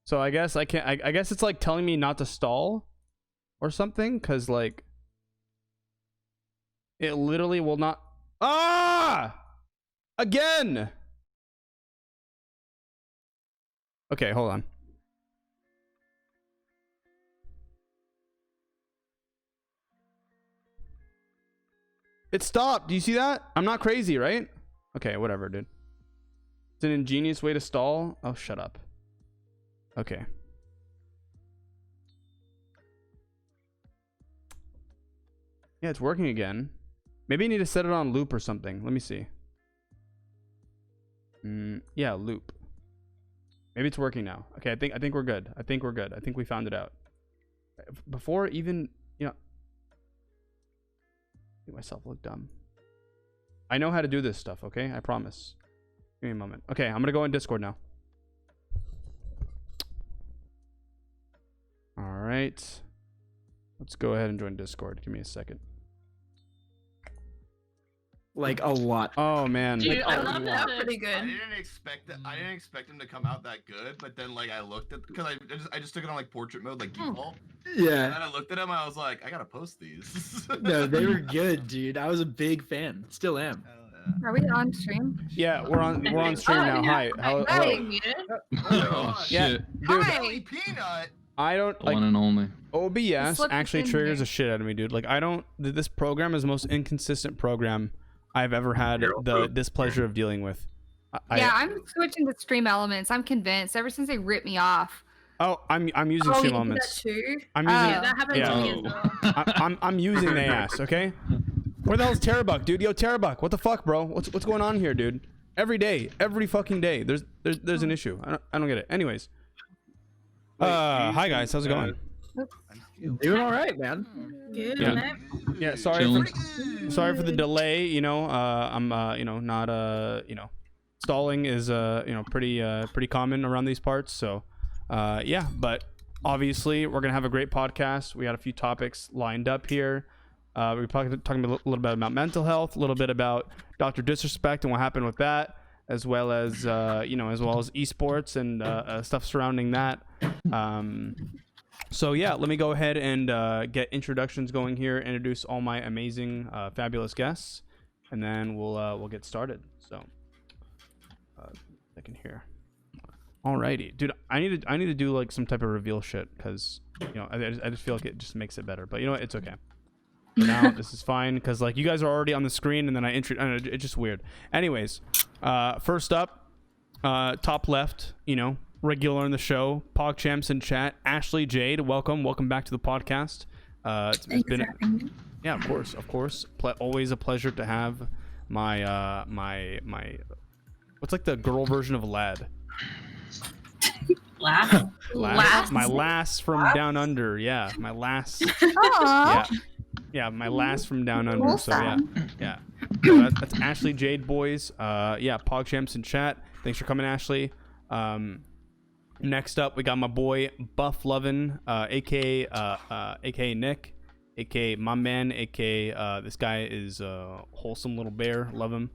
So I guess I can't. I guess it's like telling me not to stall, or something, because like it literally will not. Ah! Again. Okay, hold on. It stopped. Do you see that? I'm not crazy, right? Okay, whatever, dude. It's an ingenious way to stall. Oh, shut up. Okay. Yeah, it's working again. Maybe I need to set it on loop or something. Let me see. Yeah, loop. Maybe it's working now. Okay, I think we're good. I think we're good. I think we found it out. Before even, you know, make myself look dumb. I know how to do this stuff, okay? I promise. Give me a moment. Okay, I'm gonna go in Discord now. All right. Let's go ahead and join Discord. Give me a second. Like a lot. Oh man. Dude, Like, I love that. Pretty good. I didn't expect it. I didn't expect him to come out that good, but then like I looked at because I just took it on like portrait mode, like default. And Yeah. then I looked at him, and I was like, I gotta post these. No, they were good, dude. I was a big fan. Still am. Hell yeah. Are we on stream? Yeah, we're on stream now. Hi. Hello. Hi. Oh, Yeah, shit. dude. Hi. Jellypeanut. I don't The like one and only. OBS Slip actually in triggers here. the shit out of me, dude. Like I don't. This program is the most inconsistent program I've ever had the displeasure of dealing with. Yeah, I'm switching to Stream Elements. I'm convinced. Ever since they ripped me off. Oh, I'm using Oh, Stream you do Elements. that too? I'm using Oh. Oh. That happened to me as well. I'm using the ass, okay? Where the hell's Terrabuck, dude? Yo, Terrabuck, what the fuck, bro? What's going on here, dude? Every day, every fucking day, there's an issue. I don't get it. Anyways, hi guys, how's it going? Doing all right, man. Good. Yeah. Yeah, sorry Chilling. for the delay. You know, I'm you know, not you know, stalling is you know, pretty common around these parts. So yeah, but obviously we're gonna have a great podcast. We got a few topics lined up here. We're talking a little bit about mental health, a little bit about Dr. Disrespect and what happened with that, as well as you know, as well as esports and stuff surrounding that. So yeah, let me go ahead and get introductions going here, introduce all my amazing, fabulous guests, and then we'll get started. So, second here. Alrighty, dude. I need to do like some type of reveal shit, because you know I just feel like it just makes it better. But you know what? It's okay. For now, this is fine, because like you guys are already on the screen, and then I know, it's just weird. Anyways, first up, top left, you know, regular in the show, PogChamps in chat, Ashley Jade, welcome back to the podcast. It's been, yeah, of course, always a pleasure to have my my what's like the girl version of Lad? Laugh. My lass from down under. Yeah, my lass. Aww. Yeah, my lass from down under. Cool So yeah, sound. yeah. So that's Ashley Jade, boys. Yeah, PogChamps in chat. Thanks for coming, Ashley. Next up, we got my boy Buff Lovin, aka Nick, aka my man, aka this guy is wholesome little bear. Love him.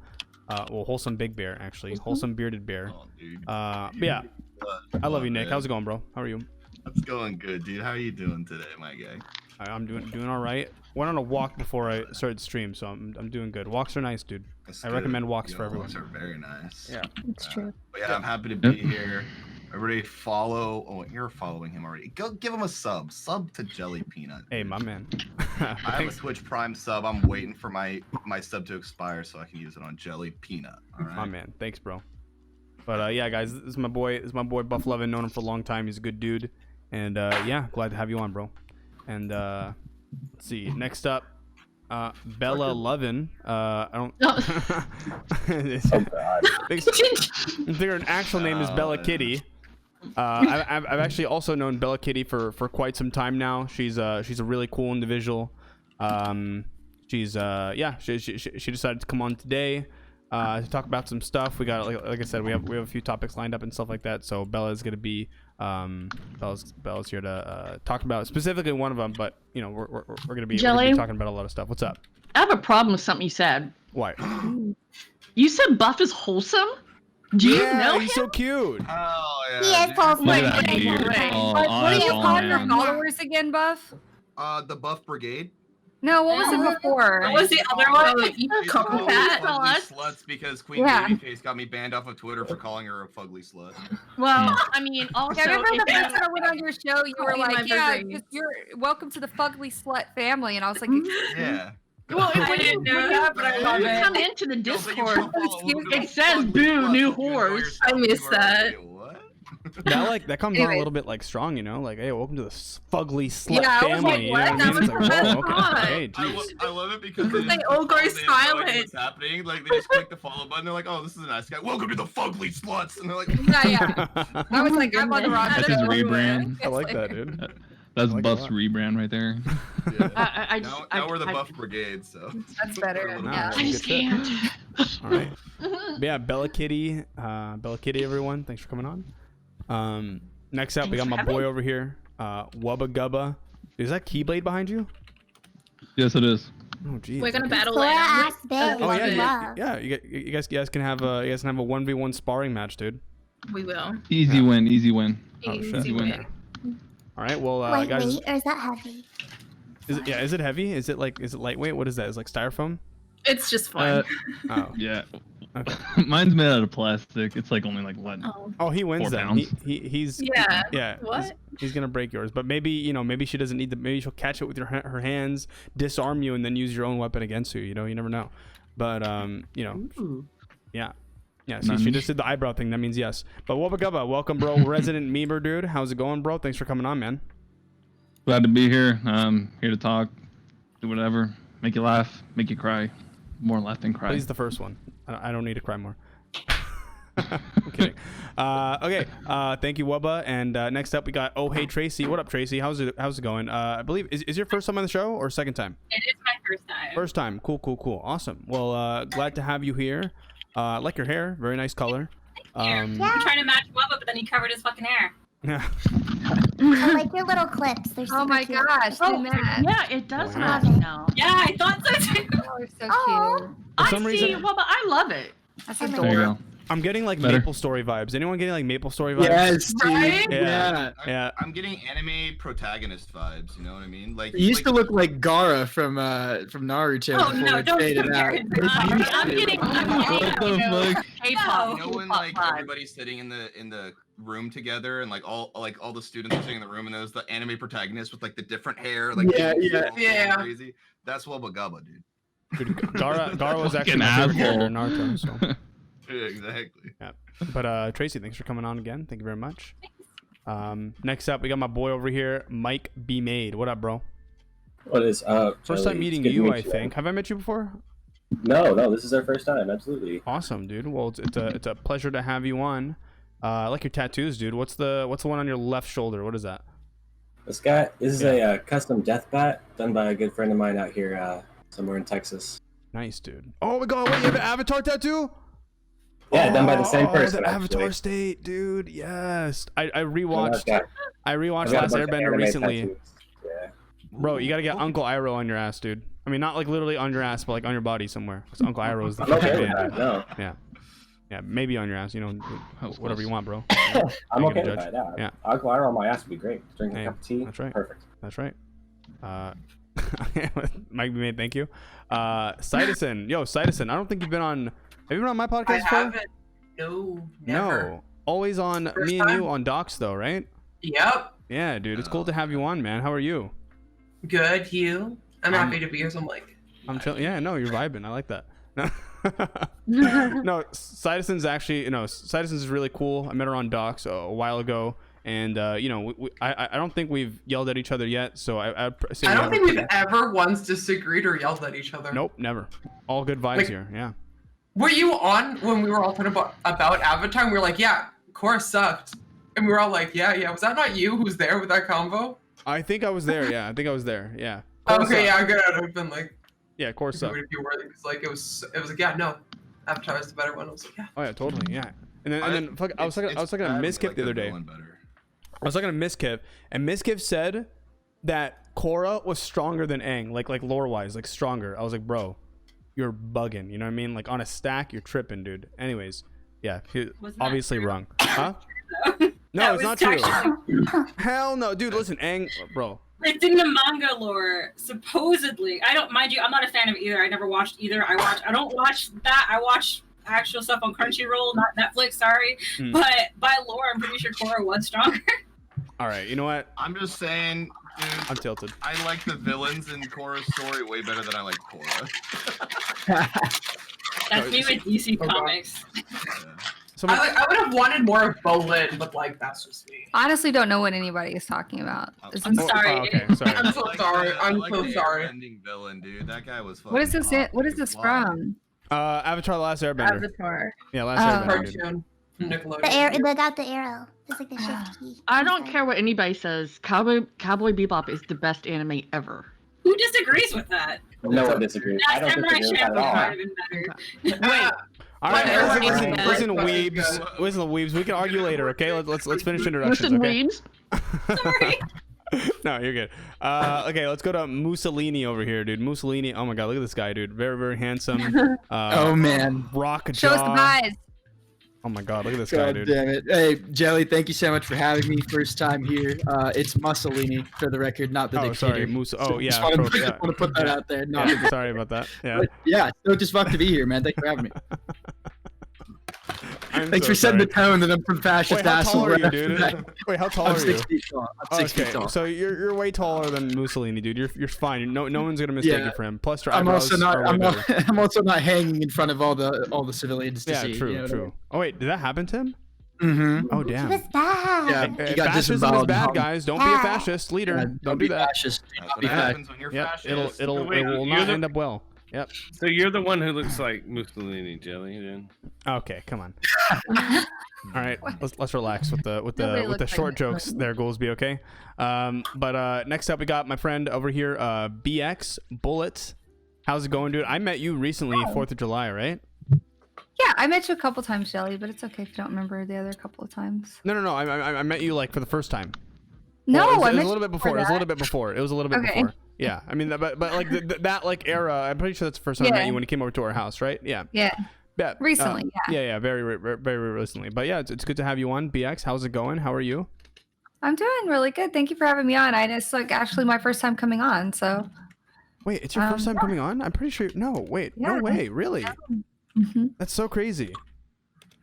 Well, wholesome big bear actually, wholesome bearded bear. Oh, dude. But yeah, I love you, Nick. How's it going, bro? How are you? It's going good, dude. How are you doing today, my guy? I'm doing all right. Went on a walk before I started the stream, so I'm doing good. Walks are nice, dude. That's I good. recommend walks You for know, everyone. Walks are very nice. Yeah. It's true. But yeah, I'm happy to be here. Everybody follow. Oh, you're following him already. Go give him a sub. Sub to Jellypeanut. Hey, my man. I have a Thanks. Twitch Prime sub. I'm waiting for my sub to expire so I can use it on Jellypeanut. All right. My man. Thanks, bro. But yeah, guys, this is my boy. This is my boy Buff Lovin. Known him for a long time. He's a good dude. And yeah, glad to have you on, bro. And let's see. Next up, Bella Lovin. I don't. I think her actual name is Bella Kitty. I've actually also known Bella Kitty for quite some time now. She's a really cool individual. She's yeah, she decided to come on today to talk about some stuff. We got like I said, we have a few topics lined up and stuff like that. So Bella's gonna be Bella's here to talk about specifically one of them, but you know we're gonna be talking about a lot of stuff. What's up? I have a problem with something you said. Why? You said Buff is wholesome? Do you Yeah, know him? he's so cute. Oh yeah. He is dude. full Look at that Wait, beard. wait. Oh, What are you oh, calling your man. followers again, Buff? The Buff Brigade. No, what was it before? What was the other one? They just Couple call me cat fugly sluts. sluts because Queen Yeah. Babyface got me banned off of Twitter for calling her a fugly slut. Well, I mean, also, Yeah, I remember the if first time I went on your show, you were Oh, my like, "Yeah, memories. just, you're welcome to the fugly slut family," and I was like, Yeah. well, I didn't know that, but I love when you it. come into the No, but you Discord, can't follow Excuse who me. the it says, fugly "Boo, sluts new if you know whores." yourself. I missed You are like, that. "Wait, what?" That comes on a Anyways. little bit like strong, you know, like, hey, welcome to the fugly slut Yeah, I was family. like, you know what? what I That mean? was It's like, the best whoa, okay, part. hey, I, jeez. I love it because Because they they all go have no idea silent. what's happening. Like they just click the follow button. They're like, "Oh, this is a nice guy. Welcome to the fugly sluts." And they're like, "Yeah." I was like, "I'm on the wrong That's show." his rebrand. I like that, dude. That's I like it a Buff's lot. rebrand right there. yeah. I Now we're the Buff Brigade, so That's better. We're a little Yeah. bit I just Good shit. can't. All right. But yeah, Bella Kitty, everyone, thanks for coming on. Next up, we got Thanks for my having boy me. over here, Wubba Gubba. Is that Keyblade behind you? Yes, it is. Oh, geez. We're gonna battle Thor later. ass bitch. Oh yeah, Love. you guys can have a 1v1 sparring match, dude. We will. Easy Yeah. win, easy win. Oh Easy shit. win. Okay. All right, well, Wait, guys, or is that heavy? is it heavy? Is it lightweight? What is that? Is it like styrofoam? It's just fun. Oh, Yeah. okay. Mine's made out of plastic. It's like only like what? Oh. Oh, he wins 4 then. pounds. He's Yeah. yeah. What? He's gonna break yours, but maybe she doesn't need maybe she'll catch it with her hands, disarm you, and then use your own weapon against you. You know, you never know. But yeah. See, she None. just did the eyebrow thing. That means yes. But Wubba Gubba, welcome, bro. Resident memer, dude. How's it going, bro? Thanks for coming on, man. Glad to be here. Here to talk, do whatever, make you laugh, make you cry, more laugh than cry. Please, the first one. I don't need to cry more. I'm kidding. Okay. Thank you, Wubba. And next up, we got Oh Hey Tracy. What up, Tracy? How's it going? I believe is your first time on the show or second time? It is my first time. First time. Cool. Awesome. Well, glad to have you here. I like your hair. Very nice color. I'm trying to match Bubba, but then he covered his fucking hair. Yeah. I like your little clips. They're super Oh my cute. gosh, Oh, they match. yeah, it does Wow. match now. Yeah, I thought so too. Oh, they're so Aw. cute. I some see. reason- Well, but I love it. That's There you There you adorable. go. I'm getting like Better. Maple Story vibes. Anyone getting like Maple Story vibes? Yes, dude. Right? Yeah. Yeah. I'm getting anime protagonist vibes. You know what I mean? Like He used to look like Gara from Naruto Oh, before no, it don't faded compare out. it to Naruto. I'm getting, what the fuck? K-pop. You know when like everybody's sitting in the room together and like all the students are sitting in the room and there's the anime protagonist with like the different hair, like Yeah, all yeah. going Yeah. crazy. That's Wubba Gubba, dude. Dude, Gara was actually Fucking my favorite character asshole. in Naruto. So. Yeah, exactly. But Tracy, thanks for coming on again. Thank you very much. Next up, we got my boy over here, Mike B Made. What up, bro? What is up? First Jelly? time meeting It's good to you, meet I think. Have I met you before? No, this is our first time. Absolutely. Awesome, dude. Well, it's a pleasure to have you on. I like your tattoos, dude. What's the one on your left shoulder? What is that? This is a custom death bat done by a good friend of mine out here somewhere in Texas. Nice, dude. Oh my god, wait, you have an Avatar tattoo? Yeah, done by the same person. The actually. Avatar state, dude. Yes. I And I've rewatched got- I rewatched I've got a Last bunch of Airbender anime recently. tattoos. Yeah. Bro, you gotta get Uncle Iroh on your ass, dude. I mean, not like literally on your ass, but like on your body somewhere. 'Cause Uncle Iroh is the I'm okay with man. that. No, Yeah, maybe on your ass. You know, whatever you want, bro. I'm You okay can with judge. that. Yeah. Aqua Iron on my ass would be great. Drink Hey, a cup of tea. that's right. Perfect. That's right. Mike made, thank you. Citizen, yo, Citizen. I don't think you've been on. Have you been on my podcast I before? haven't. No, never. No, always on First me and time? you on Docs though, right? Yep. Yeah, dude, it's cool to have you on, man. How are you? Good. You? I'm happy to be here. So I'm like, I'm chilling. Yeah, no, you're vibing. I like that. No, Citizen's actually, Citizen's is really cool. I met her on Docs a while ago, and I don't think we've yelled at each other yet. So I'd say I we don't have think a we've pretty- ever once disagreed or yelled at each other. Nope, never. All good vibes Like- here. Yeah. Were you on when we were all talking about Avatar? And we were like, yeah, Korra sucked. And we were all like, yeah. Was that not you who's there with that combo? I think I was there. Yeah, I think I was there. Yeah. Okay, yeah, good. I'd have been like, Yeah, course up. if you were, because like it was like, yeah, no, Avatar is the better one. I was like, yeah. Oh yeah, totally. Yeah. And then fuck, I was talking to Miskip the other day. I was talking to Miskip, and Miskip said that Korra was stronger than Aang, like lore wise, like stronger. I was like, bro, you're bugging. You know what I mean? Like on a stack, you're tripping, dude. Anyways, Yeah, Was not obviously true. wrong. Huh? That No, it's was not true. actually- Hell no, dude. Listen, bro. It's in the manga lore, supposedly. I don't, mind you, I'm not a fan of either. I never watched either. I don't watch that. I watch actual stuff on Crunchyroll, not Netflix. Sorry, but by lore, I'm pretty sure Korra was stronger. All right, you know what? I'm just saying, dude. I'm tilted. I like the villains in Korra's story way better than I like Korra. That's me with DC Comics. I would have wanted more of Bolin, but like that's just me. Honestly, don't know what anybody is talking about. Is I'm this- sorry. Oh, okay, sorry. I'm so sorry. I'm so the sorry. ending villain, dude. That guy was fucking What is this? hot. What is He this was from? Avatar: The Last Airbender. Avatar. Yeah, Last Oh. Airbender. Dude. Cartoon from Nickelodeon. The arrow, they got the arrow. It's like the shift key. I don't care what anybody says. Cowboy Bebop is the best anime ever. Who disagrees with that? No one disagrees. I That don't Samurai disagree with that Champloo at all. might have been better. Wait. All right, Whatever. listen, Whatever. weebs. Listen, weebs. We can argue later, okay? Let's finish introductions, Listen, okay? weebs. Sorry. No, you're good. Okay, let's go to Mussolini over here, dude. Mussolini. Oh my god, look at this guy, dude. Very, very handsome. Oh man. Rock Show us the jaw. eyes. Oh my god, look at this guy, God dude. damn it. Hey, Jelly, thank you so much for having me. First time here. It's Mussolini, for the record, not the Oh, dictator. sorry, Musa. Oh, yeah. Just want pro- to, yeah. put that out there. Not the Yeah, sorry about that. Yeah. But yeah, so just fucked to be here, man. Thanks for having me. I'm Thanks so for setting sorry. the tone that I'm from fascist Wait, how asshole. tall are you, right dude? after that. Wait, how tall I'm are 6 you? feet tall. I'm 6 feet Okay, tall. so you're way taller than Mussolini, dude. You're fine. No one's gonna mistake Yeah. you for him. Plus, your I'm eyebrows also not. are way I'm, better. I'm also not hanging in front of all the civilians to Yeah, see. true, you know what I true. Oh wait, did that happen to him? Mm-hmm. Oh He damn. was bad. Yeah, he got Fascism is disemboweled. bad, guys. Don't be a Yeah. fascist leader. Yeah, Don't do be that. fascist. Do That's not what be fascist. happens when you're Yep, fascist. it will Wait, not you're the- end up well. Yep. So you're the one who looks like Mussolini, Jelly. Then. Okay, come on. All right, let's relax with the Nobody with the looks short like jokes. Mussolini. There, Goolsby. Okay. But next up we got my friend over here, BX Bullet. How's it going, dude? I met you recently, 4th of July, right? Yeah, I met you a couple times, Shelly, but it's okay if you don't remember the other couple of times. No. I met you like for the first time. No, Well, it was I a met little you bit before. It was a that. little bit before. It was a little bit Okay. before. Yeah, I mean, but like that like era. I'm pretty sure that's the first time I met Yeah. you when you came over to our house, right? Yeah. Yeah. Yeah. Recently, yeah. Yeah, very, very recently. But yeah, it's good to have you on, BX. How's it going? How are you? I'm doing really good. Thank you for having me on. It's like actually my first time coming on, so. Wait, it's your first time yeah. coming on? I'm pretty sure. No, wait, no Yeah. way, really? hmm That's so crazy,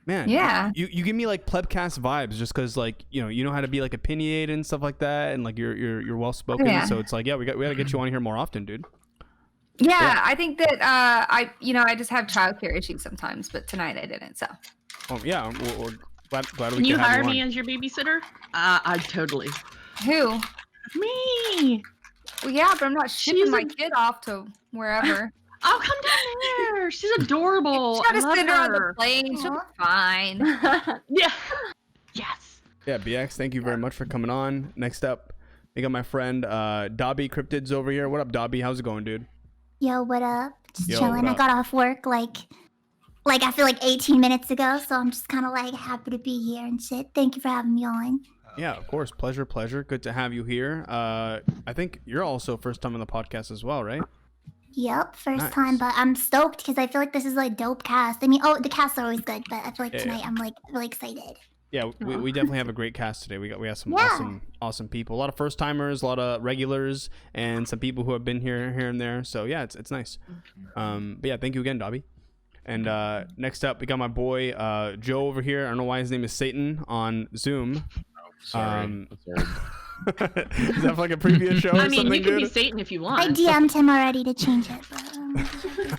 man. Yeah. You give me like Plebcast vibes just because like you know how to be like opinionated and stuff like that, and like you're well spoken. Yeah. So it's like we gotta get you on here more often, dude. Yeah, I think that I just have childcare issues sometimes, but tonight I didn't. So. Oh yeah, we're glad we Can you could have hire you me on. as your babysitter? I totally. Who? Me. Well, yeah, but I'm not shipping She's my a- kid off to wherever. Oh, come down there. She's adorable. Try I to love send her on the her. plane. She'll be fine. Yeah. Yes. Yeah, BX, thank you very much for coming on. Next up, we got my friend Dobby Cryptids over here. What up, Dobby? How's it going, dude? Yo, what up? Just Yo, chilling. what I up? got off work like I feel like 18 minutes ago, so I'm just kind of like happy to be here and shit. Thank you for having me on. Yeah, of course. Pleasure. Good to have you here. I think you're also first time on the podcast as well, right? Yep, first Nice. time, but I'm stoked because I feel like this is like dope cast. I mean, the casts are always good, but I feel like Yeah, tonight I'm like really excited. Yeah, we definitely have a great cast today. We got some Yeah. awesome people. A lot of first timers, a lot of regulars, and some people who have been here and there. So yeah, it's nice. But yeah, thank you again, Dobby. And next up, we got my boy Joe over here. I don't know why his name is Satan on Zoom. Sorry. Is that like a previous show or I mean, something, you can dude? be Satan if you I want. DM'd him already to change it, but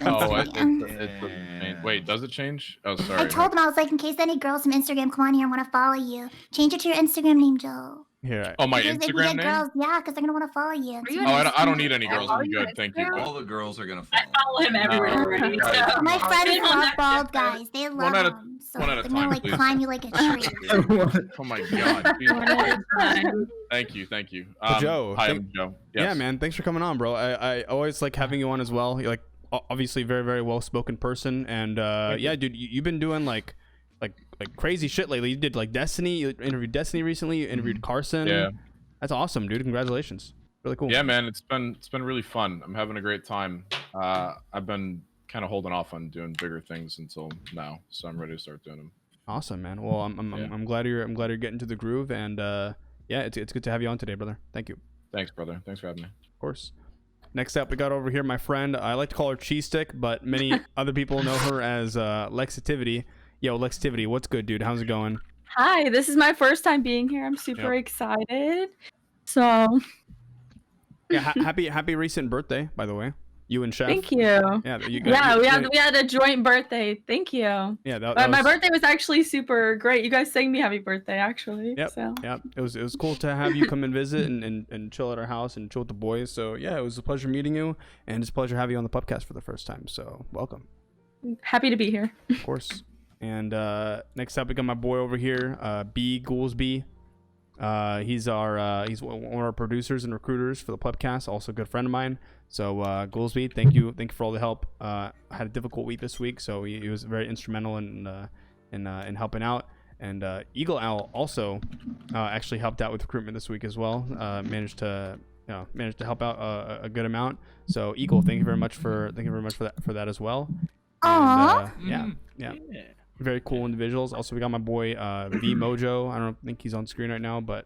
Oh, it um, doesn't change. Wait, does it change? Oh, sorry. I told him I was like, in case any girls from Instagram come on here and want to follow you, change it to your Instagram name, Joe. Here. Oh, my Because if you Instagram get name? girls, yeah, because they're gonna want to follow you. you Oh, I don't need any girls. Are I'm you good. on Thank you. Instagram? All the girls are gonna I follow. follow him everywhere already. Right. So. My friends Been on love that bald shit, guys. They love at a- them. So one at a they're gonna time, like please. climb you like a tree. Oh my god. Thank you. So Joe, Hi, thank- I'm Joe. Yeah, Yes. man. Thanks for coming on, bro. I always like having you on as well. You're like obviously very, very well spoken person. And yeah, dude, you've been doing like crazy shit lately. You did like Destiny. You interviewed Destiny recently. You interviewed Carson. Yeah. That's awesome, dude. Congratulations. Really cool. Yeah, man. It's been really fun. I'm having a great time. I've been kind of holding off on doing bigger things until now, so I'm ready to start doing them. Awesome, man. Well, I'm glad you're getting to the groove, and yeah, it's good to have you on today, brother. Thank you. Thanks, brother. Thanks for having me. Of course. Next up, we got over here my friend. I like to call her Cheese Stick, but many other people know her as Lexitivity. Yo, Lexitivity, what's good, dude? How's it going? Hi, this is my first time being here. I'm super excited. So Yeah, happy recent birthday, by the way. You and Chef. thank you. Yeah, We had a joint birthday. Thank you. Yeah, My birthday was actually super great. You guys sang me happy birthday, actually. Yep. So. Yep. It was cool to have you come and visit and chill at our house and chill with the boys. So yeah, it was a pleasure meeting you, and it's a pleasure having you on the podcast for the first time. So welcome. Happy to be here. Of course. And next up, we got my boy over here, B Goolsby. He's one of our producers and recruiters for the Plebcast, also a good friend of mine. So Goolsby, thank you for all the help. I had a difficult week this week, so he was very instrumental in helping out. And Eagle Owl also actually helped out with recruitment this week as well. Managed to help out a good amount. So Eagle, thank you very much for that as well. Aww. And, yeah. Very cool individuals. Also, we got my boy V Mojo. I don't think he's on screen right now, but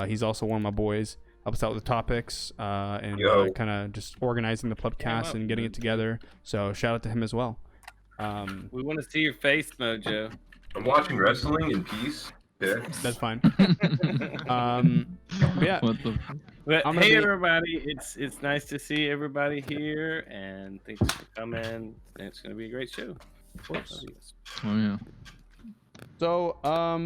he's also one of my boys. Helps out with the topics and kind of just organizing the Plebcast and getting it together. So shout out to him as well. We want to see your face, Mojo. I'm watching wrestling in peace. Yeah. That's fine. Yeah. But hey, everybody! It's nice to see everybody here, and thanks for coming. It's going to be a great show. Of course. Oh yeah. So I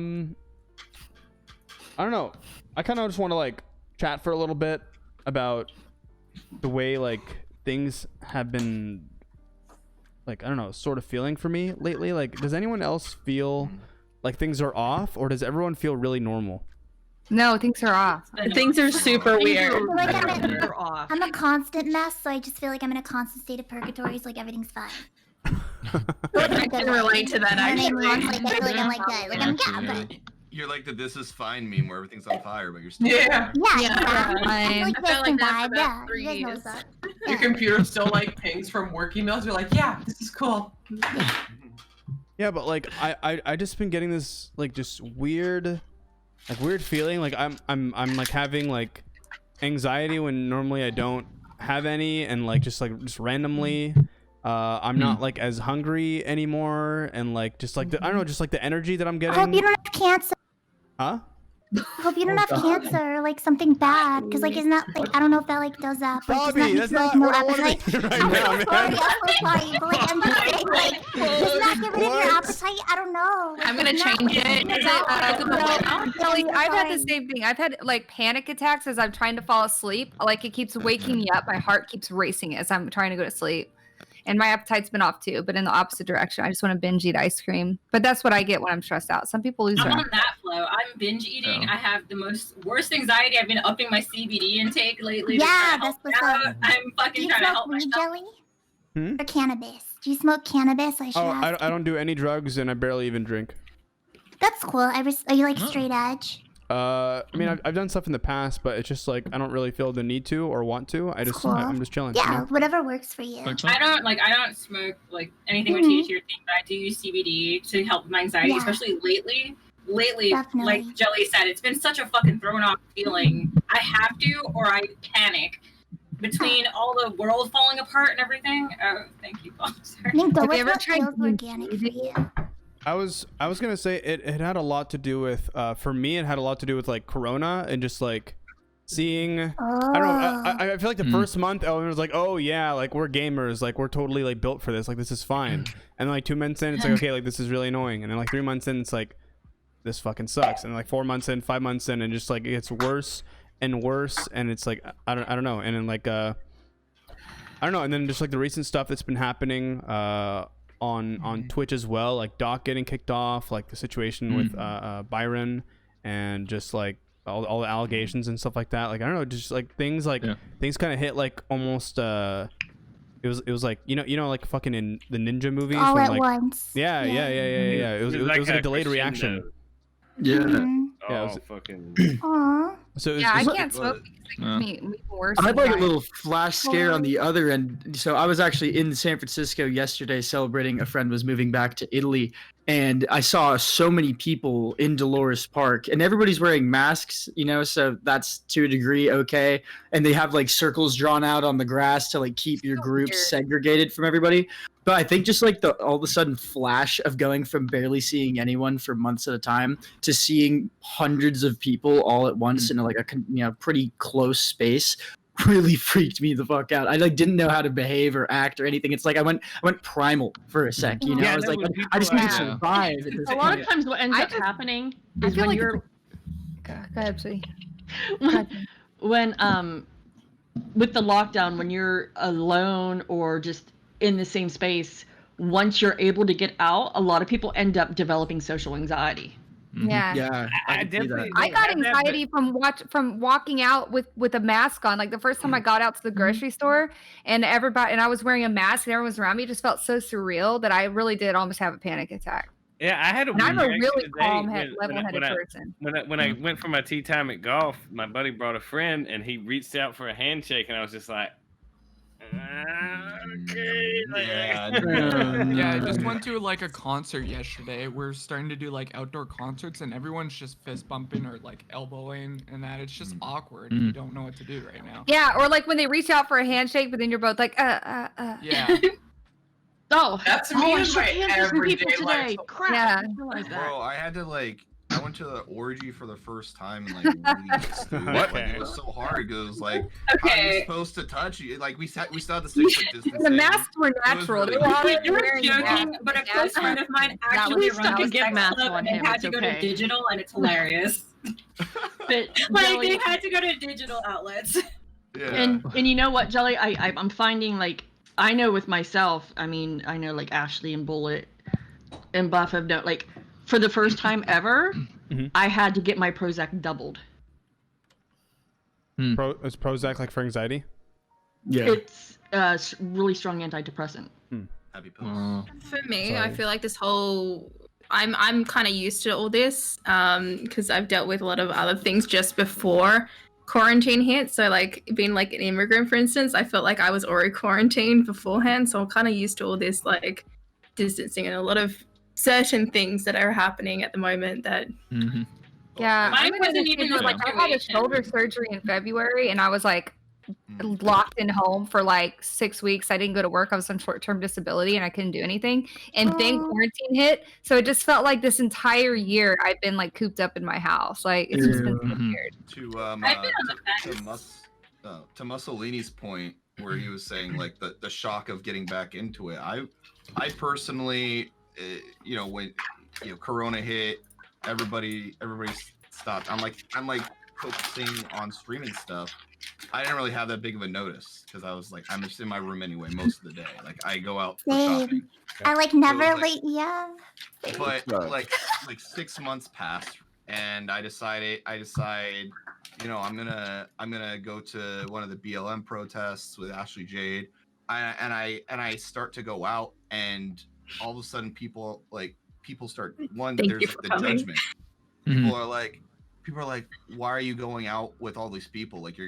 don't know. I kind of just want to like chat for a little bit about the way like things have been, like, I don't know, sort of feeling for me lately. Like, does anyone else feel like things are off, or does everyone feel really normal? No, things are off. Things are super weird. I'm a constant mess, so I just feel like I'm in a constant state of purgatory. So like everything's fine. I can relate to that, actually. Like, I feel like I'm like that. Like I'm but You're like the "this is fine" meme where everything's on fire, but you're still yeah. Exactly. I feel like this can vibe. Yeah, you guys know what's up. Your computer still like pings from work emails. You're like, yeah, this is cool. Yeah, but like I just been getting this like just weird feeling. Like I'm like having like anxiety when normally I don't have any, and like just randomly. I'm not like as hungry anymore, and like just like I don't know, just like the energy that I'm getting. I hope you don't have cancer. Huh? I hope you don't have cancer or like something bad, because like isn't that like I don't know if that like does that. But Bobby, that's not what I want to do right now, man. I'm so sorry, but like I'm just saying, like does not get rid of your appetite. I don't know. Like, I'm gonna change it. I've had the same thing. I've had like panic attacks as I'm trying to fall asleep. Like it keeps waking me up. My heart keeps racing as I'm trying to go to sleep. And my appetite's been off too, but in the opposite direction. I just want to binge eat ice cream. But that's what I get when I'm stressed out. Some people lose I'm their on that flow. I'm binge eating. I have the worst anxiety. I've been upping my CBD intake lately. Yeah, that's what's up. I'm fucking trying to help myself. Jelly? Or cannabis? Do you smoke cannabis? I should ask. I don't do any drugs, and I barely even drink. That's cool. Are you like straight edge? I mean, I've done stuff in the past, but it's just like I don't really feel the need to or want to. I'm just chilling. Yeah, you know? whatever works for you. I don't smoke like anything with THC or thing, but I do use CBD to help with my anxiety, especially lately. Definitely. Like Jelly said, it's been such a fucking thrown off feeling. I have to, or I panic. Between all the world falling apart and everything. Oh, thank you, Bob. Sorry. Have you ever tried organic for you? I was gonna say it had a lot to do with for me it had a lot to do with like Corona and just like seeing I don't know I feel like the first month I was like, oh yeah, like we're gamers, like we're totally like built for this, like this is fine. And then like 2 months in it's like, okay, like this is really annoying. And then like 3 months in it's like this fucking sucks. And like 4 months in, 5 months in, and just like it gets worse and worse, and it's like I don't know. And then like I don't know, and then just like the recent stuff that's been happening on Twitch as well, like Doc getting kicked off, like the situation with Byron, and just like all the allegations and stuff like that. Like I don't know, just like things kind of hit like almost it was like you know like fucking in the ninja movies all when, at like, once. Yeah. It was like a delayed reaction. Yeah. Yeah, it was, fucking. Aww. So yeah, I can't smoke because it makes me worse. I had like a little flash scare on the other end. So I was actually in San Francisco yesterday celebrating a friend was moving back to Italy, and I saw so many people in Dolores Park, and everybody's wearing masks, so that's to a degree okay. And they have like circles drawn out on the grass to like keep your groups segregated from everybody. But I think just like the all of a sudden flash of going from barely seeing anyone for months at a time to seeing hundreds of people all at once in like a pretty close space really freaked me the fuck out. I like didn't know how to behave or act or anything. It's like I went primal for a sec, Yeah, I was like, I just need to survive. A lot of times what ends up happening is when you're Go ahead, Sweetie. when with the lockdown, when you're alone or just in the same space, once you're able to get out, a lot of people end up developing social anxiety. Yeah. Yeah. I definitely. I got anxiety from walking out with a mask on. Like the first time I got out to the grocery store and I was wearing a mask and everyone was around me, it just felt so surreal that I really did almost have a panic attack. Yeah, I had a. And I'm a reaction really today calm, when level-headed I- person. When I went for my tea time at golf, my buddy brought a friend and he reached out for a handshake, and I was just like, okay. Yeah, I just went to like a concert yesterday. We're starting to do like outdoor concerts, and everyone's just fist bumping or like elbowing, and that it's just awkward. You don't know what to do right now. Yeah, or like when they reach out for a handshake, but then you're both like, Yeah. Oh, That's me I in shook my hands with some people everyday life. today. Crap. Yeah. I didn't realize that. Bro, I went to the orgy for the first time in like weeks. Dude. What? Like, it was so hard because it was like, how are you Okay. supposed to touch you? Like we still had the 6 foot distance. the masks were natural. They were already You're wearing joking, masks. but a close friend of mine That actually was runs stuck a a gift sex mask club on and him, had it's to go to okay. digital, and it's hilarious. But Like Jelly, they had to go to digital outlets. Yeah. and you know what, Jelly? I'm finding like I know with myself. I mean, I know like Ashley and Bullet and Buff have done like for the first time ever. I had to get my Prozac doubled. Is Prozac like for anxiety? Yeah. It's really strong antidepressant. Happy pills. For me, Sorry. I feel like this whole I'm kind of used to all this because I've dealt with a lot of other things just before quarantine hit. So like being like an immigrant, for instance, I felt like I was already quarantined beforehand. So I'm kind of used to all this like distancing and a lot of certain things that are happening at the moment that Yeah, Mine I'm in wasn't the even same the boat. I had a situation. shoulder surgery in February, and I was like locked in home for like 6 weeks. I didn't go to work. I was on short-term disability, and I couldn't do anything. And then quarantine hit, so it just felt like this entire year I've been like cooped up in my house. Like it's just been so weird. To Mussolini's point, where he was saying like the shock of getting back into it. I personally, when Corona hit, everybody stopped. I'm like focusing on streaming stuff. I didn't really have that big of a notice because I was like, I'm just in my room anyway most of the day. Like I go out for shopping. I like never yeah. But like 6 months passed, and I decide, I'm gonna go to one of the BLM protests with Ashley Jade, and I start to go out, and all of a sudden people start there's like the judgment. People are like, why are you going out with all these people? Like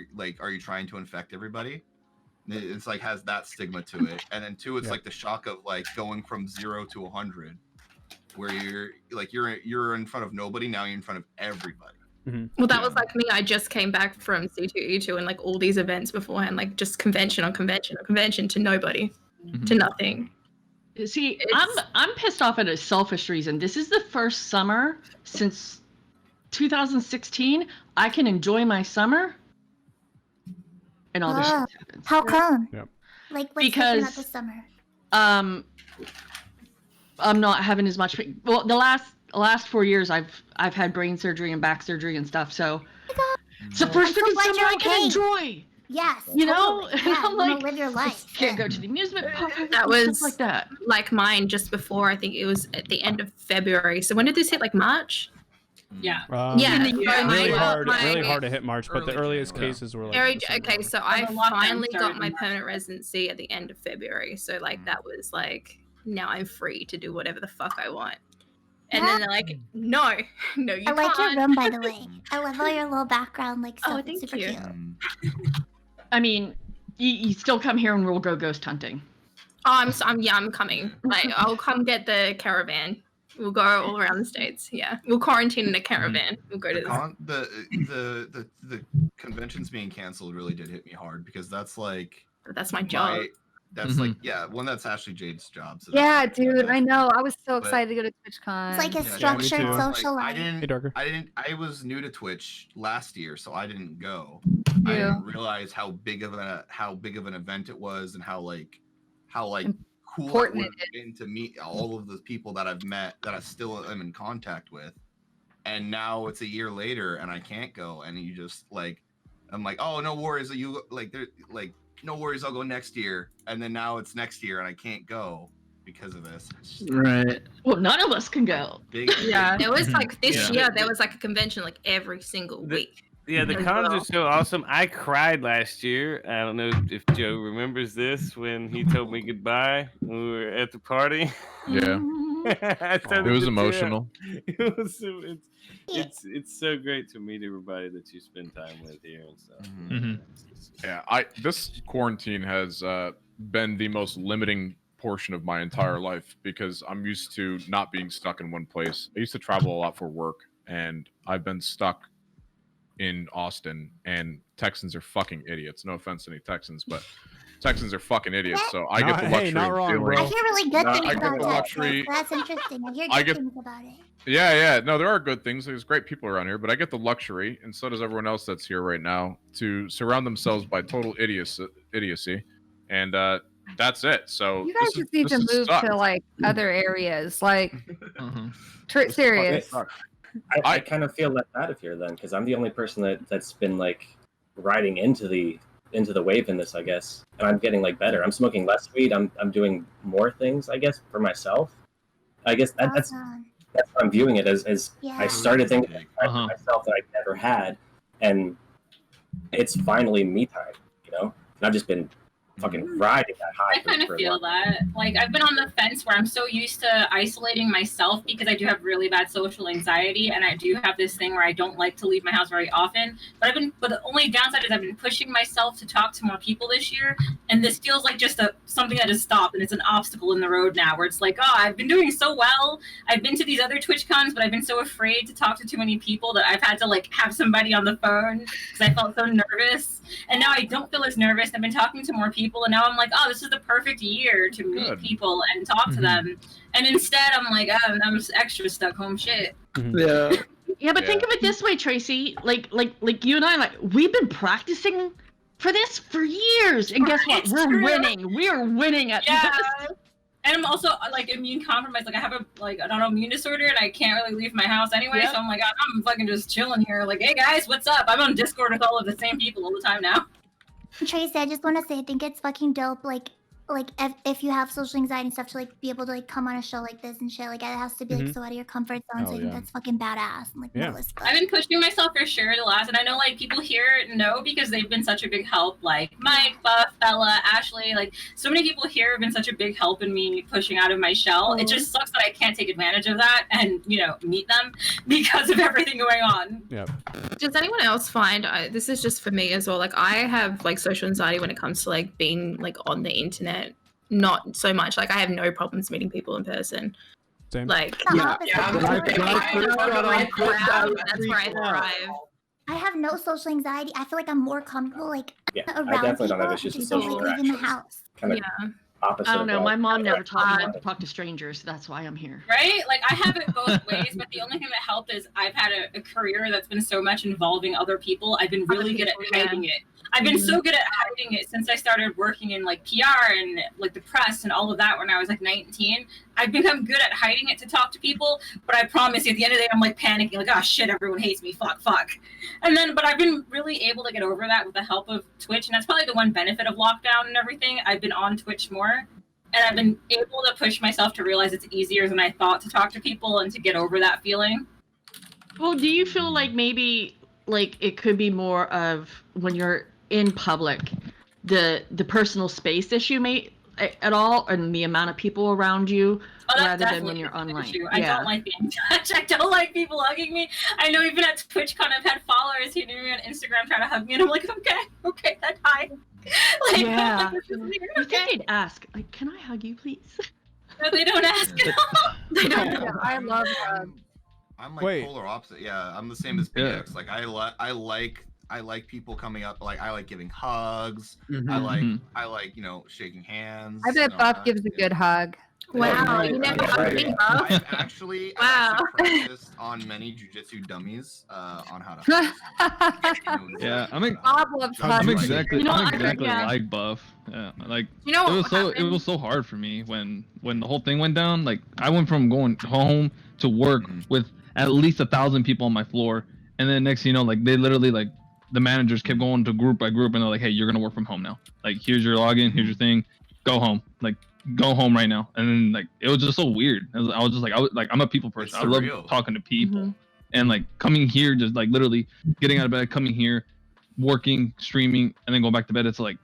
are you trying to infect everybody? It's like has that stigma to it, and then two, it's like the shock of like going from 0 to 100, where you're in front of nobody, now you're in front of everybody. well, that was like me. I just came back from C2E2 and like all these events beforehand, like just convention on convention on convention to nobody, to nothing. See, I'm pissed off at a selfish reason. This is the first summer since 2016 I can enjoy my summer, and all this shit happens. How come? Yep. Like what's Because about the summer? I'm not having as much. Well, the last 4 years I've had brain surgery and back surgery and stuff. So it's the first I'm so freaking glad summer you're I can okay. enjoy. Yes. You know, totally. Yeah, I'm you wanna like, live your life. can't go to the amusement park. That was stuff like that. Like mine just before. I think it was at the end of February. So when did this hit? Like March? Yeah. Yeah. Really hard my- to hit March, but the earliest cases were like. Very, December. okay, so I the lockdown finally got started my in March. permanent residency at the end of February. So like that was like now I'm free to do whatever the fuck I want. And then they're like, no, you I like your can't. room, by the way. I love all your little background, like stuff. Oh, It's thank super you. cute. I mean, you still come here and we'll go ghost hunting. Oh, I'm coming. Like I'll come get the caravan We'll go all around the states. Yeah, we'll quarantine in a caravan. We'll go to the conventions being canceled really did hit me hard because that's like that's my job. That's like that's Ashley Jade's job. So Yeah, dude, I know. I was so excited to go to TwitchCon. It's like a structured social life. I was new to Twitch last year, so I didn't go. Yeah. I didn't realize how big of an event it was and how cool it would have been to meet all of the people that I've met that I still am in contact with. And now it's a year later and I can't go. And you just I'm like, oh, no worries. No worries, I'll go next year. And then now it's next year and I can't go because of this. Right. Well, none of us can go. Yeah, it was like this year. There was like a convention like every single week. Yeah, the cons are so awesome. I cried last year. I don't know if Joe remembers this when he told me goodbye when we were at the party. Yeah. It was emotional. It's so great to meet everybody that you spend time with here and stuff. Yeah, this quarantine has been the most limiting portion of my entire life because I'm used to not being stuck in one place. I used to travel a lot for work, and I've been stuck in Austin, and Texans are fucking idiots. No offense to any Texans, but Texans are fucking idiots. So I get the luxury. not wrong, of bro. I hear really good things I get about the luxury. Texas. That's interesting. I hear good things about it. Yeah. No, there are good things. There's great people around here, but I get the luxury, and so does everyone else that's here right now, to surround themselves by total idiocy, and that's it. So You guys just need to move to like other areas, like serious. I kind of feel left out of here then, because I'm the only person that's been like riding into the wave in this, I guess, and I'm getting like better. I'm smoking less weed. I'm doing more things, I guess, for myself. I guess that's what I'm viewing it as. I started thinking for myself that I never had, and it's finally me time. And I've just been fucking riding that high. I kind of feel that. Like, I've been on the fence where I'm so used to isolating myself because I do have really bad social anxiety, and I do have this thing where I don't like to leave my house very often. But the only downside is I've been pushing myself to talk to more people this year, and this feels like just something that has stopped, and it's an obstacle in the road now, where it's like, oh, I've been doing so well. I've been to these other TwitchCons, but I've been so afraid to talk to too many people that I've had to like have somebody on the phone because I felt so nervous. And now I don't feel as nervous. I've been talking to more people, and now I'm like, oh, this is the perfect year to meet people and talk to them. And instead, I'm like, oh, I'm just extra stuck home. Shit. Yeah. Yeah, but think of it this way, Tracy. Like you and I, we've been practicing for this for years, and guess what? We're winning. We are winning at this. And I'm also like immune compromised. Like I have an autoimmune disorder, and I can't really leave my house anyway. So I'm like, I'm fucking just chilling here. Like, hey guys, what's up? I'm on Discord with all of the same people all the time now. Tracy, I just want to say, I think it's fucking dope. Like if you have social anxiety and stuff, to like be able to like come on a show like this and shit. Like it has to be like so out of your comfort zone. So I think that's fucking badass. And, like I've been pushing myself for sure the last, and I know like people here know because they've been such a big help. Like Mike, Buff, Bella, Ashley, like so many people here have been such a big help in me pushing out of my shell. It just sucks that I can't take advantage of that and meet them because of everything going on. Yeah. Does anyone else find this is just for me as well? Like I have like social anxiety when it comes to like being like on the internet. Not so much. Like I have no problems meeting people in person. Same. Like that's where I thrive. I have no social anxiety. I feel like I'm more comfortable around I definitely don't have issues with social like leaving the interactions. house. Kind of opposite. I don't know. of My mom never taught me that. not to talk to strangers. That's why I'm here. Right? Like I have it both ways, but the only thing that helped is I've had a career that's been so much involving other people. I've been really good at hiding it. I've been so good at hiding it since I started working in like PR and like the press and all of that when I was like 19. I've become good at hiding it to talk to people, but I promise you at the end of the day, I'm like panicking, like, oh shit, everyone hates me, fuck. But I've been really able to get over that with the help of Twitch, and that's probably the one benefit of lockdown and everything. I've been on Twitch more, and I've been able to push myself to realize it's easier than I thought to talk to people and to get over that feeling. Well, do you feel like maybe like it could be more of when you're in public, the personal space issue at all, and the amount of people around you, rather than when you're online? I don't like being touched. I don't like people hugging me. I know even at TwitchCon I've had followers who knew me on Instagram trying to hug me, and I'm like, okay, that's hi. Like, this is weird. You think they'd ask, like, can I hug you, please? No, they don't ask at all. They don't. Yeah, I love I'm like polar opposite. Yeah, I'm the same as PX. Like I like people coming up. Like I like giving hugs. I like shaking hands. I bet Buff gives a good hug. Wow, you never hugged me, Buff? I've actually practiced on many jujitsu dummies on how to. Yeah, I'm You exactly know, like Buff. Yeah, like You know it was so hard for me when the whole thing went down. Like I went from going home to work with at least 1,000 people on my floor, and then next thing you know, like they literally like the managers kept going to group by group, and they're like, hey, you're gonna work from home now. Like here's your login, here's your thing, go home. Like go home right now. And then like it was just so weird. I was just like I'm a people person. I love talking to people, and like coming here, just like literally getting out of bed, coming here, working, streaming, and then going back to bed. It's like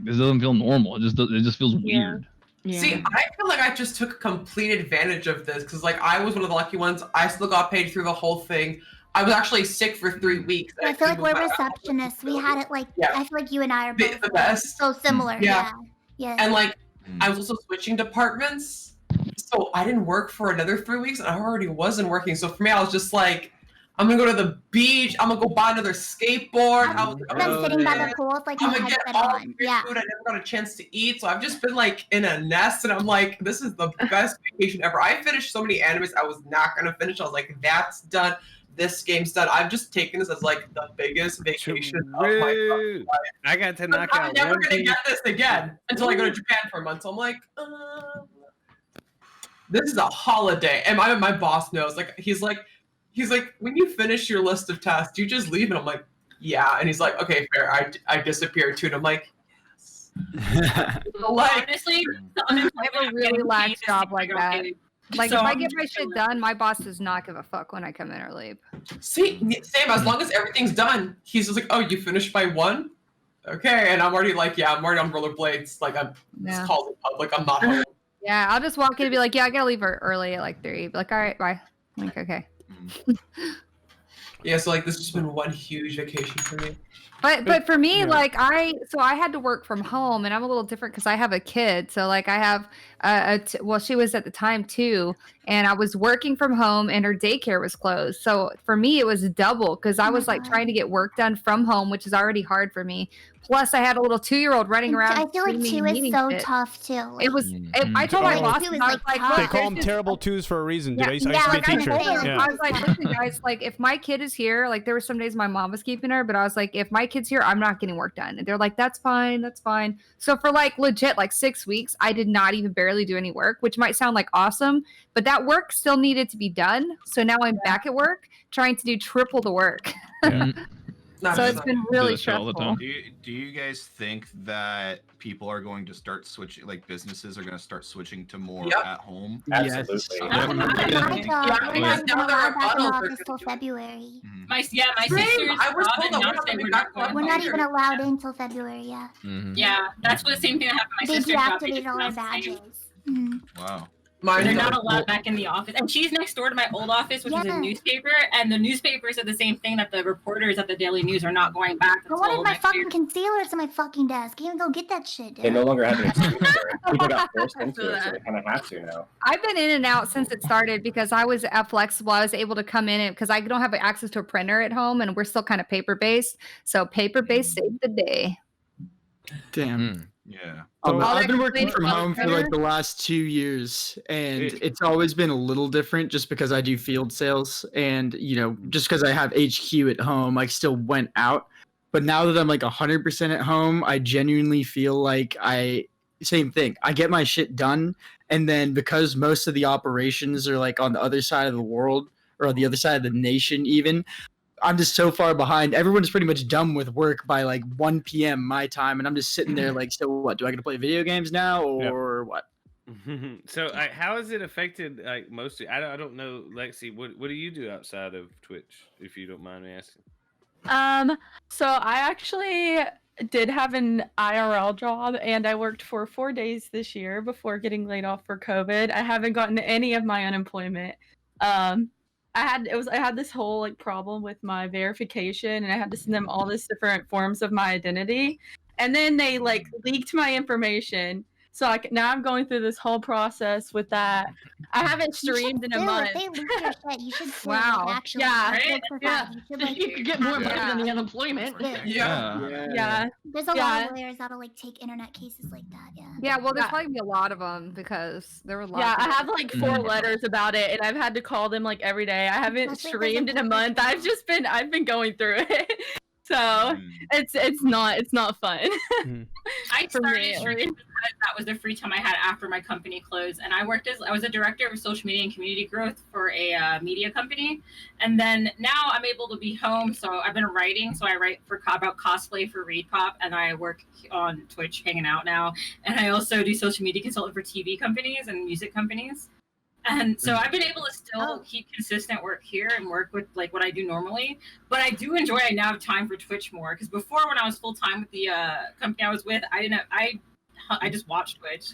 this doesn't feel normal. It just feels weird. Yeah. See, I feel like I just took complete advantage of this because like I was one of the lucky ones. I still got paid through the whole thing. I was actually sick for 3 weeks. I feel like we're receptionists. We had it like I feel like you and I are both the best. so similar. Yeah. And like I was also switching departments, so I didn't work for another 3 weeks, and I already wasn't working. So for me, I was just like, I'm gonna go to the beach. I'm gonna go buy another skateboard. I'm sitting by the pool with like I'm my gonna get headset all on. the Yeah. food I never got a chance to eat. So I've just been like in a nest, and I'm like, this is the best vacation ever. I finished so many animes I was not gonna finish. I was like, that's done. This game's done. I've just taken this as like the biggest vacation of my life. I got to knock out. I'm never one gonna piece. get this again until I go to Japan for a month. So I'm like, this is a holiday, and my boss knows. Like he's like, when you finish your list of tasks, you just leave, and I'm like, yeah. And he's like, okay, fair. I disappeared too, and I'm like, yes. Like honestly, I have a really lax job like that. Like So if I I'm get my shit done, my boss does not give a fuck when I come in or leave. See, same. As long as everything's done, he's just like, oh, you finished by 1? Okay, and I'm already like, yeah, I'm already on rollerblades. Like I'm just called in public. I'm not home. Yeah, I'll just walk in and be like, yeah, I gotta leave early at like 3. Be like, all right, bye. I'm like, okay. Yeah, so like this has been one huge vacation for me. But for me, like I had to work from home, and I'm a little different because I have a kid. So like I have well, she was at the time 2, and I was working from home, and her daycare was closed. So for me, it was double because I was like trying to get work done from home, which is already hard for me. Plus, I had a little 2-year-old running around. I feel like 2 is so tough too. Like, It was. I told my boss, I was like, tough. They call them terrible 2s for a reason, dude. Yeah, I used to be a teacher. I was like, listen, guys, like if my kid is here, like there were some days my mom was keeping her, but I was like, if my kid's here, I'm not getting work done. And they're like, that's fine, that's fine. So for like legit like 6 weeks, I did not even barely do any work, which might sound like awesome, but that work still needed to be done. So now I'm back at work trying to do triple the work. So it's been really stressful. Do you guys think that people are going to start switching, like businesses are going to start switching to more at home? Absolutely. I'm not gonna allow back in office till February. My sister's I was job told that announced they were not going We're not forward. even allowed in till February. Yeah. Yeah, that's what the same thing that happened to my They sister's job. They deactivated just all our announced the same. badges. Wow. They're not allowed back in the office. And she's next door to my old office, which is a newspaper. And the newspaper said the same thing, that the reporters at the Daily News are not going back I until wanted my next year. fucking concealers on my fucking desk. Even go get that shit, dude. They no longer have an excuse for it. People got forced into it, so they kind of have to now. I've been in and out since it started because I was flexible. I was able to come in because I don't have access to a printer at home, and we're still kind of paper based. So paper based saved the day. Damn. Yeah. I've been working from home for like the last 2 years, and it's always been a little different just because I do field sales, and just because I have HQ at home, I still went out. But now that I'm like 100% at home, I genuinely feel like same thing. I get my shit done, and then because most of the operations are like on the other side of the world or on the other side of the nation, even. I'm just so far behind. Everyone's pretty much done with work by like 1 p.m. my time, and I'm just sitting there like, so what? Do I get to play video games now, or what? So, how has it affected like mostly? I don't know, Lexi. What do you do outside of Twitch, if you don't mind me asking? So I actually did have an IRL job, and I worked for 4 days this year before getting laid off for COVID. I haven't gotten any of my unemployment. I had this whole like problem with my verification, and I had to send them all these different forms of my identity, and then they like leaked my information. So now I'm going through this whole process with that. I haven't streamed in a month. If they leak your shit, you should sue, Wow. like, actually. Yeah. Like, Right? for Yeah. fun. You should, like, You could get more money than the yeah. unemployment. Yeah. There's a lot of lawyers that'll like take internet cases like that. Yeah. Yeah, well, there's probably be a lot of them because there were a lot. Yeah, of I have like 4 letters about it, and I've had to call them like every day. I haven't streamed in a month. I've been going through it, so it's not fun. I For me, started at streaming least. because that was the free time I had after my company closed, and I was a director of social media and community growth for a media company, and then now I'm able to be home. So I've been writing. So I write about cosplay for Reed Pop, and I work on Twitch, hanging out now, and I also do social media consultant for TV companies and music companies. And so I've been able to still keep consistent work here and work with like what I do normally. But I do enjoy, I now have time for Twitch more. Because before, when I was full time with the company I was with, I just watched Twitch.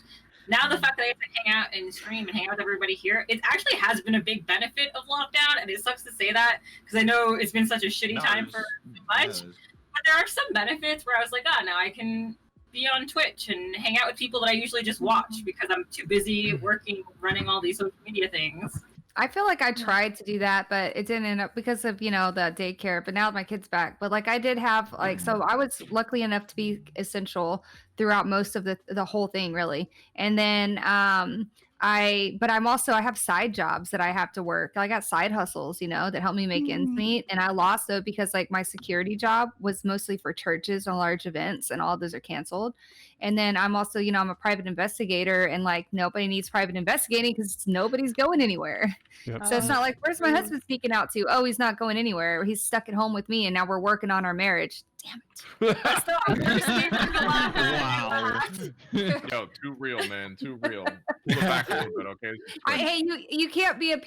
Now the fact that I have to hang out and stream and hang out with everybody here, it actually has been a big benefit of lockdown. And it sucks to say that because I know it's been such a shitty time for so much. But there are some benefits where I was like, now I can be on Twitch and hang out with people that I usually just watch because I'm too busy working, running all these social media things. I feel like I tried to do that, but it didn't end up because of, the daycare. But now my kid's back. But like I did have so I was lucky enough to be essential throughout most of the whole thing, really. And then I have side jobs that I have to work. I got side hustles, that help me make ends meet. And I lost those because like my security job was mostly for churches and large events, and all of those are canceled. And then I'm also, I'm a private investigator, and like nobody needs private investigating because nobody's going anywhere. Yep. So it's not like, where's my husband sneaking out to? Oh, he's not going anywhere. He's stuck at home with me, and now we're working on our marriage. Damn it. That's the worst thing for the Wow. Yo, too real, man. Too real. Pull it back a little bit, okay? Hey, you can't be a